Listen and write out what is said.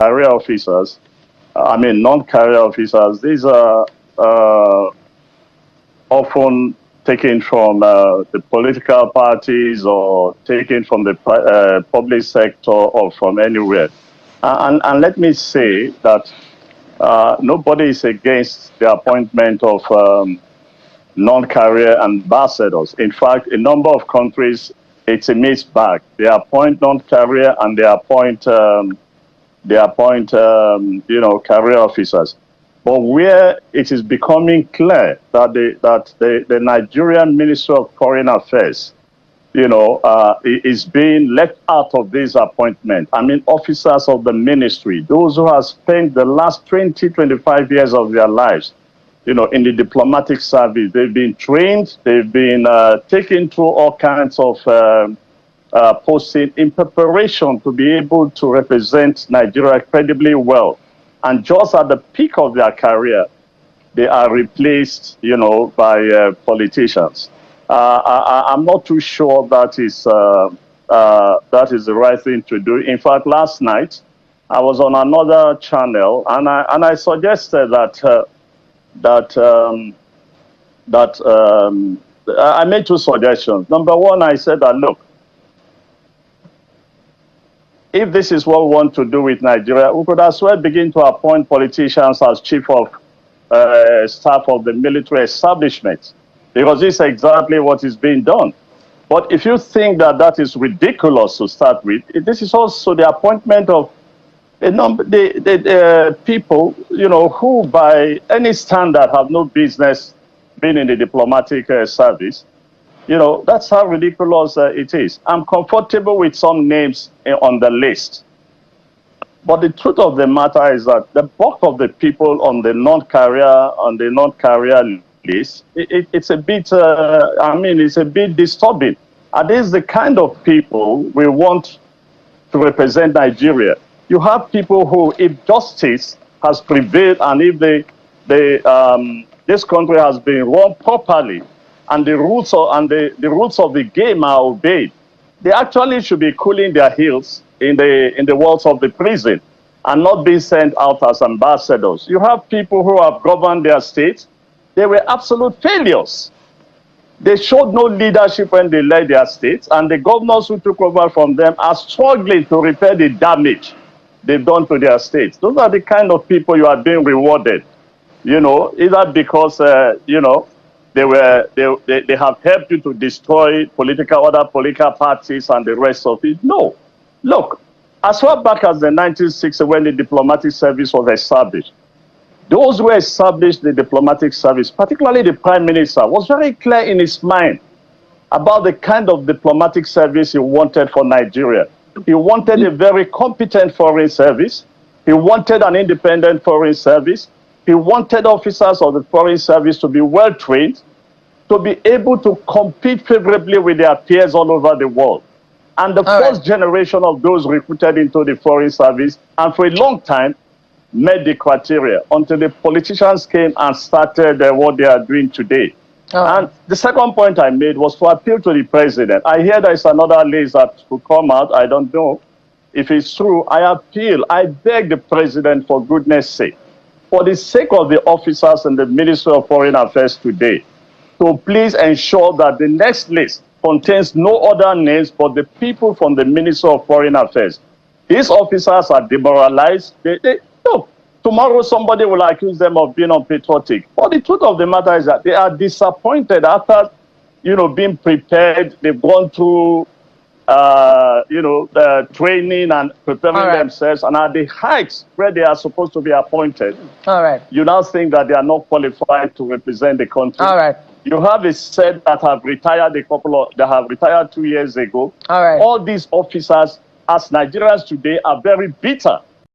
career officers, non-career officers, these are often taken from the political parties or taken from the public sector or from anywhere. And let me say that nobody is against the appointment of non-career ambassadors. In fact, a number of countries, it's a mixed bag. They appoint non-career and they appoint career officers. But where it is becoming clear that the Nigerian Ministry of Foreign Affairs, is being left out of this appointment. Officers of the ministry, those who have spent the last 20, 25 years of their lives, in the diplomatic service. They've been trained, they've been taken through all kinds of posting in preparation to be able to represent Nigeria incredibly well. And just at the peak of their career, they are replaced, by politicians. I'm not too sure that is the right thing to do. In fact, last night I was on another channel and I suggested that I made two suggestions. Number one, I said that look, if this is what we want to do with Nigeria, we could as well begin to appoint politicians as chief of staff of the military establishment, because this is exactly what is being done. But if you think that that is ridiculous to start with, this is also the appointment of a number people, who by any standard have no business being in the diplomatic service. That's how ridiculous it is. I'm comfortable with some names on the list. But the truth of the matter is that the bulk of the people on the non-career list, it's a bit, it's a bit disturbing. Are these the kind of people we want to represent Nigeria? You have people who, if justice has prevailed and if this country has been run properly, and the rules of the game are obeyed, they actually should be cooling their heels in the walls of the prison and not being sent out as ambassadors. You have people who have governed their states. They were absolute failures. They showed no leadership when they led their states, and the governors who took over from them are struggling to repair the damage they've done to their states. Those are the kind of people you are being rewarded, either because they have helped you to destroy other political parties and the rest of it. No. Look, as far back as the 1960s, when the diplomatic service was established, those who established the diplomatic service, particularly the Prime Minister, was very clear in his mind about the kind of diplomatic service he wanted for Nigeria. He wanted a very competent foreign service. He wanted an independent foreign service. He wanted officers of the foreign service to be well trained, to be able to compete favorably with their peers all over the world. And the first generation of those recruited into the foreign service, and for a long time, met the criteria until the politicians came and started what they are doing today. And the second point I made was to appeal to the president. I hear there's another list that will come out. I don't know if it's true. I beg the president, for goodness sake, for the sake of the officers in the Ministry of Foreign Affairs today, to please ensure that the next list contains no other names but the people from the Ministry of Foreign Affairs. These officers are demoralized. Tomorrow somebody will accuse them of being unpatriotic. But the truth of the matter is that they are disappointed after, being prepared. They've gone through, the training and preparing themselves, and at the heights where they are supposed to be appointed. You now think that they are not qualified to represent the country. You have a set that have retired that have retired 2 years ago. All these officers, as Nigerians today, are very bitter